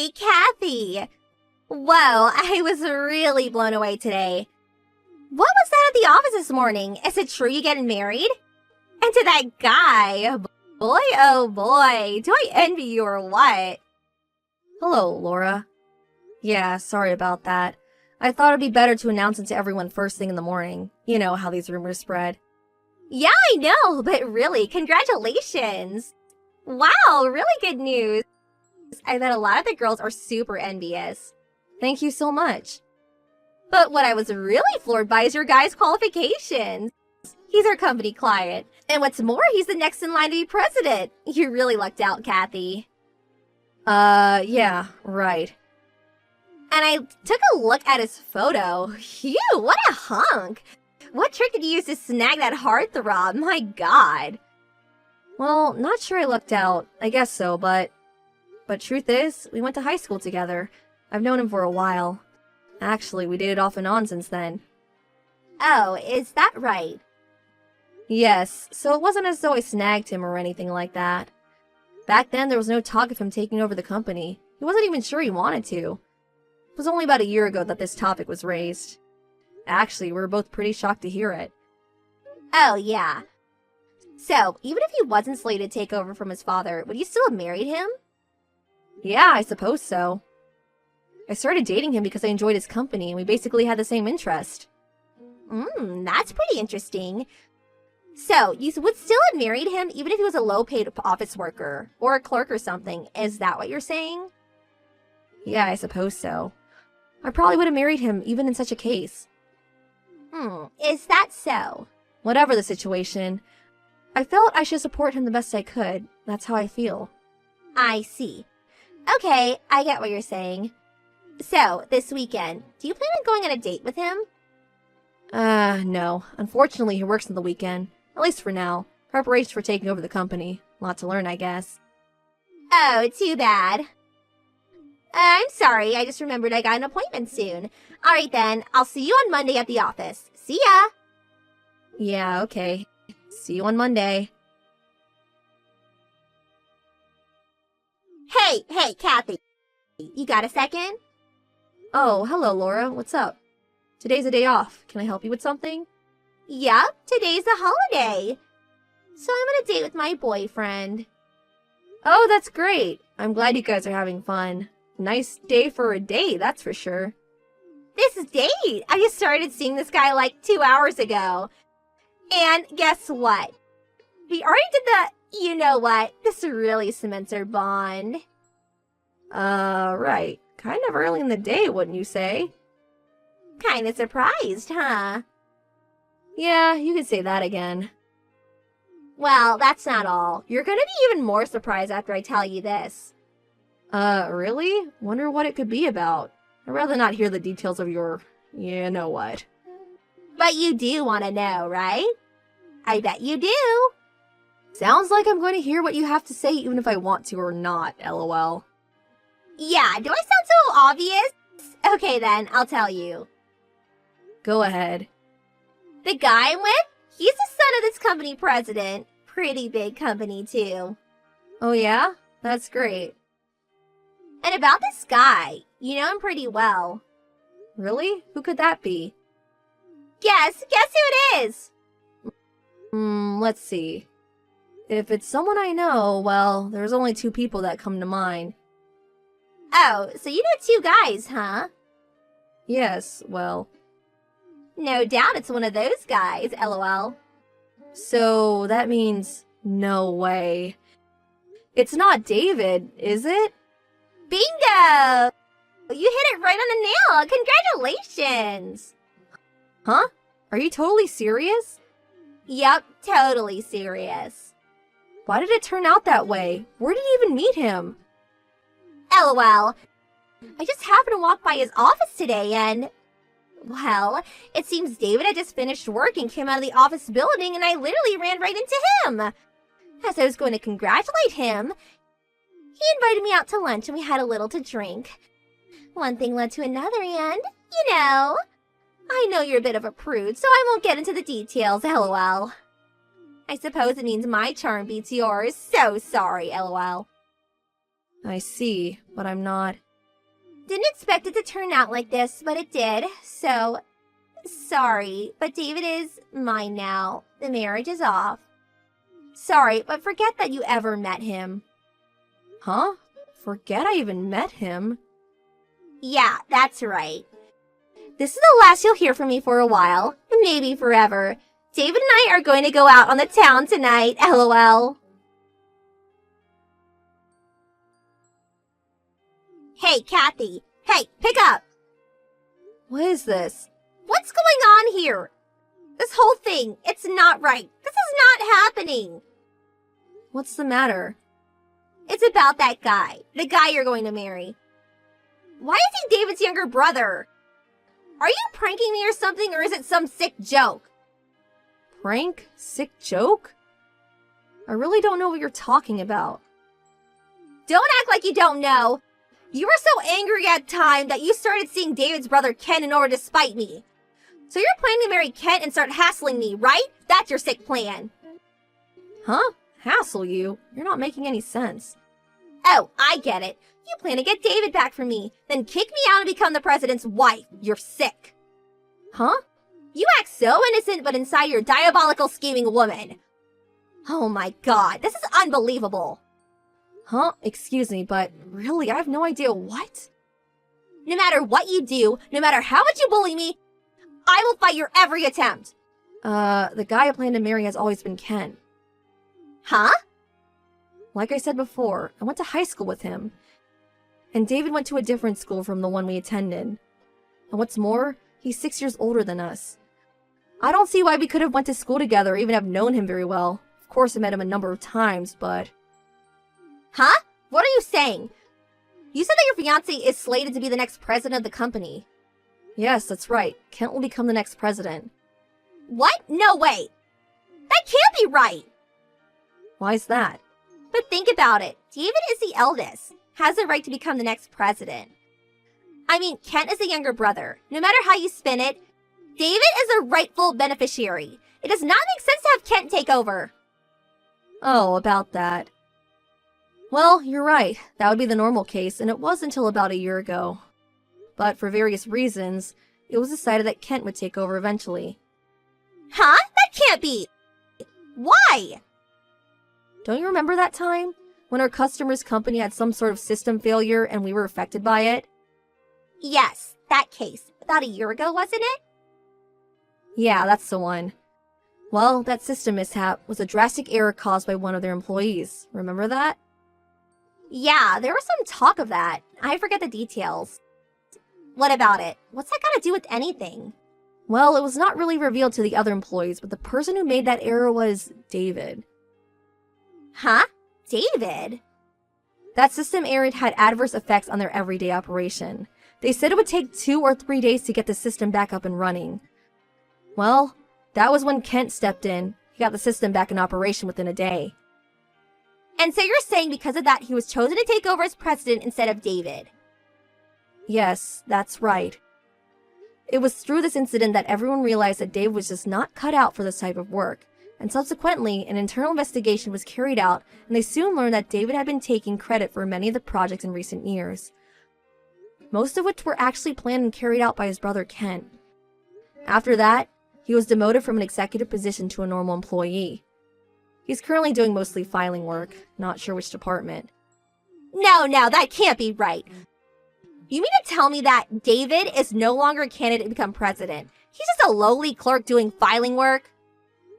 Hey, Kathy! Whoa, I was really blown away today. What was that at the office this morning? Is it true you're getting married? And to that guy? Boy, oh boy, do I envy you or what? Hello, Laura. Yeah, sorry about that. I thought it'd be better to announce it to everyone first thing in the morning. You know how these rumors spread. Yeah, I know, but really, congratulations! Wow, really good news. I bet a lot of the girls are super envious. Thank you so much. But what I was really floored by is your guy's qualifications. He's our company client. And what's more, he's the next in line to be president. You really lucked out, Kathy. Yeah, right. And I took a look at his photo. Phew, what a hunk! What trick did you use to snag that heartthrob? My god. Well, not sure I lucked out. I guess so, but truth is, we went to high school together. I've known him for a while. Actually, we dated off and on since then. Oh, is that right? Yes, so it wasn't as though I snagged him or anything like that. Back then, there was no talk of him taking over the company. He wasn't even sure he wanted to. It was only about a year ago that this topic was raised. Actually, we were both pretty shocked to hear it. Oh, yeah. So, even if he wasn't slated to take over from his father, would you still have married him? Yeah, I suppose so. I started dating him because I enjoyed his company and we basically had the same interest. That's pretty interesting. So, you would still have married him even if he was a low-paid office worker or a clerk or something. Is that what you're saying? Yeah, I suppose so. I probably would have married him even in such a case. Is that so? Whatever the situation, I felt I should support him the best I could. That's how I feel. I see. Okay, I get what you're saying. So, this weekend, do you plan on going on a date with him? No. Unfortunately, he works on the weekend. At least for now. Preparation for taking over the company. Lot to learn, I guess. Oh, too bad. I'm sorry, I just remembered I got an appointment soon. Alright then, I'll see you on Monday at the office. See ya! Yeah, okay. See you on Monday. Hey, Kathy. You got a second? Oh, hello, Laura. What's up? Today's a day off. Can I help you with something? Yup, today's a holiday. So I'm on a date with my boyfriend. Oh, that's great. I'm glad you guys are having fun. Nice day for a date, that's for sure. This date? I just started seeing this guy like 2 hours ago. And guess what? We already did the, you know what, this really cements our bond. Right. Kind of early in the day, wouldn't you say? Kinda surprised, huh? Yeah, you could say that again. Well, that's not all. You're gonna be even more surprised after I tell you this. Really? Wonder what it could be about. I'd rather not hear the details of your... you know what. But you do want to know, right? I bet you do. Sounds like I'm going to hear what you have to say even if I want to or not, lol. Yeah, do I sound so obvious? Okay then, I'll tell you. Go ahead. The guy I'm with, he's the son of this company president. Pretty big company, too. Oh yeah? That's great. And about this guy, you know him pretty well. Really? Who could that be? Guess who it is? Let's see. If it's someone I know, well, there's only 2 people that come to mind. Oh, so you know 2 guys, huh? Yes, well... No doubt it's one of those guys, lol. So, that means... no way. It's not David, is it? Bingo! You hit it right on the nail! Congratulations! Huh? Are you totally serious? Yup, totally serious. Why did it turn out that way? Where did you even meet him? LOL. I just happened to walk by his office today and... well, it seems David had just finished work and came out of the office building and I literally ran right into him. As I was going to congratulate him, he invited me out to lunch and we had a little to drink. One thing led to another and, you know... I know you're a bit of a prude, so I won't get into the details, lol. I suppose it means my charm beats yours. So sorry, lol. I see, but I'm not... Didn't expect it to turn out like this, but it did. So, sorry, but David is mine now. The marriage is off. Sorry, but forget that you ever met him. Huh? Forget I even met him? Yeah, that's right. This is the last you'll hear from me for a while. Maybe forever. David and I are going to go out on the town tonight, LOL. Hey, Kathy. Hey, pick up. What is this? What's going on here? This whole thing, it's not right. This is not happening. What's the matter? It's about that guy. The guy you're going to marry. Why is he David's younger brother? Are you pranking me or something, or is it some sick joke? Prank? Sick joke? I really don't know what you're talking about. Don't act like you don't know. You were so angry at the time that you started seeing David's brother Ken in order to spite me. So you're planning to marry Kent and start hassling me, right? That's your sick plan. Huh? Hassle you? You're not making any sense. Oh, I get it. You plan to get David back from me, then kick me out and become the president's wife. You're sick. Huh? You act so innocent, but inside you're a diabolical scheming woman. Oh my god, this is unbelievable. Huh? Excuse me, but really, I have no idea what? No matter what you do, no matter how much you bully me, I will fight your every attempt. The guy I plan to marry has always been Ken. Huh? Like I said before, I went to high school with him. And David went to a different school from the one we attended. And what's more, he's 6 years older than us. I don't see why we could have went to school together or even have known him very well. Of course, I met him a number of times, but... Huh? What are you saying? You said that your fiancé is slated to be the next president of the company. Yes, that's right. Kent will become the next president. What? No way. That can't be right. Why's that? But think about it. David is the eldest, has the right to become the next president. I mean, Kent is the younger brother. No matter how you spin it, David is a rightful beneficiary. It does not make sense to have Kent take over. Oh, about that. Well, you're right. That would be the normal case, and it was until about a year ago. But for various reasons, it was decided that Kent would take over eventually. Huh? That can't be. Why? Don't you remember that time? When our customer's company had some sort of system failure and we were affected by it? Yes, that case. About a year ago, wasn't it? Yeah, that's the one. Well, that system mishap was a drastic error caused by one of their employees. Remember that? Yeah, there was some talk of that. I forget the details. What about it? What's that got to do with anything? Well, it was not really revealed to the other employees, but the person who made that error was David. Huh? David? That system error had adverse effects on their everyday operation. They said it would take 2 or 3 days to get the system back up and running. Well, that was when Kent stepped in. He got the system back in operation within a day. And so you're saying because of that, he was chosen to take over as president instead of David? Yes, that's right. It was through this incident that everyone realized that David was just not cut out for this type of work. And subsequently, an internal investigation was carried out, and they soon learned that David had been taking credit for many of the projects in recent years. Most of which were actually planned and carried out by his brother Kent. After that, he was demoted from an executive position to a normal employee. He's currently doing mostly filing work, not sure which department. No, that can't be right. You mean to tell me that David is no longer a candidate to become president? He's just a lowly clerk doing filing work?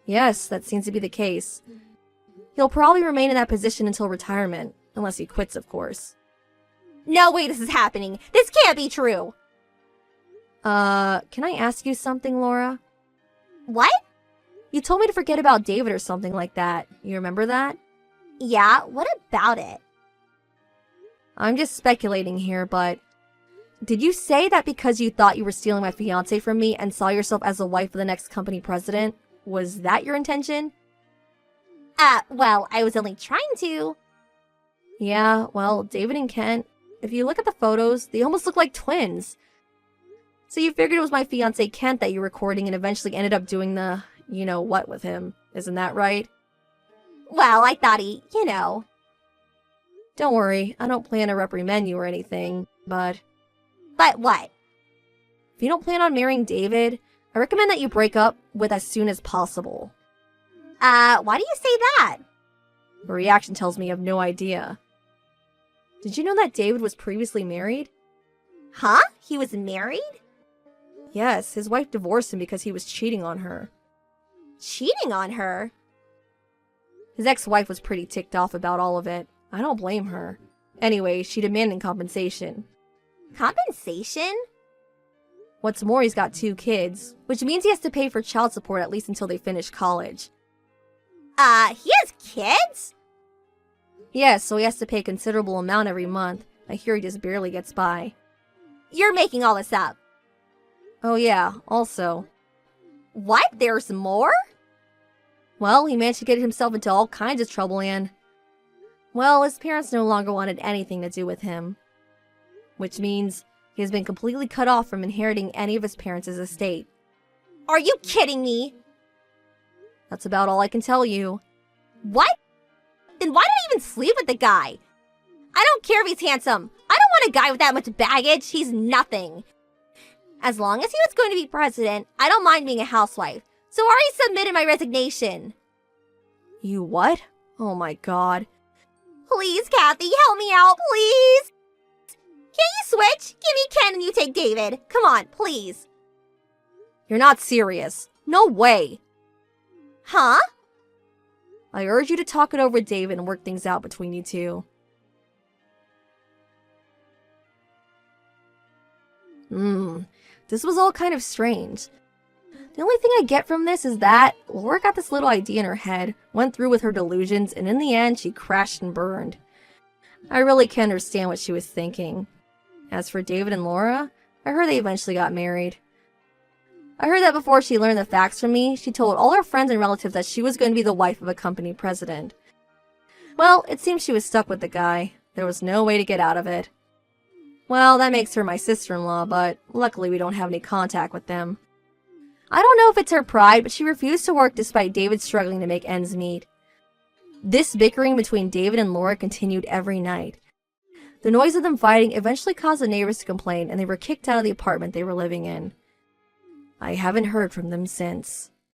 Yes, that seems to be the case. He'll probably remain in that position until retirement, unless he quits, of course. No way this is happening. This can't be true. Can I ask you something, Laura? What? You told me to forget about David or something like that. You remember that? Yeah, what about it? I'm just speculating here, but... Did you say that because you thought you were stealing my fiancé from me and saw yourself as the wife of the next company president? Was that your intention? Well, I was only trying to. Yeah, well, David and Kent, if you look at the photos, they almost look like twins. So you figured it was my fiancé Kent that you were courting and eventually ended up doing the, you know what with him. Isn't that right? Well, I thought he, Don't worry, I don't plan to reprimand you or anything, but But what? If you don't plan on marrying David, I recommend that you break up with as soon as possible. Why do you say that? Your reaction tells me you have no idea. Did you know that David was previously married? Huh? He was married? Yes, his wife divorced him because he was cheating on her. Cheating on her? His ex-wife was pretty ticked off about all of it. I don't blame her. Anyway, she demanded compensation. Compensation? What's more, he's got 2 kids, which means he has to pay for child support at least until they finish college. He has kids? Yes, so he has to pay a considerable amount every month. I hear he just barely gets by. You're making all this up. Oh yeah, also. What? There's more? Well, he managed to get himself into all kinds of trouble and... Well, his parents no longer wanted anything to do with him. Which means he has been completely cut off from inheriting any of his parents' estate. Are you kidding me? That's about all I can tell you. What? Then why did I even sleep with the guy? I don't care if he's handsome. I don't want a guy with that much baggage. He's nothing. As long as he was going to be president, I don't mind being a housewife. So I already submitted my resignation. You what? Oh my god. Please, Kathy, help me out, please. Can't you switch? Give me Ken and you take David. Come on, please. You're not serious. No way. Huh? I urge you to talk it over with David and work things out between you two. This was all kind of strange. The only thing I get from this is that Laura got this little idea in her head, went through with her delusions, and in the end, she crashed and burned. I really can't understand what she was thinking. As for David and Laura, I heard they eventually got married. I heard that before she learned the facts from me, she told all her friends and relatives that she was going to be the wife of a company president. Well, it seems she was stuck with the guy. There was no way to get out of it. Well, that makes her my sister-in-law, but luckily we don't have any contact with them. I don't know if it's her pride, but she refused to work despite David struggling to make ends meet. This bickering between David and Laura continued every night. The noise of them fighting eventually caused the neighbors to complain, and they were kicked out of the apartment they were living in. I haven't heard from them since.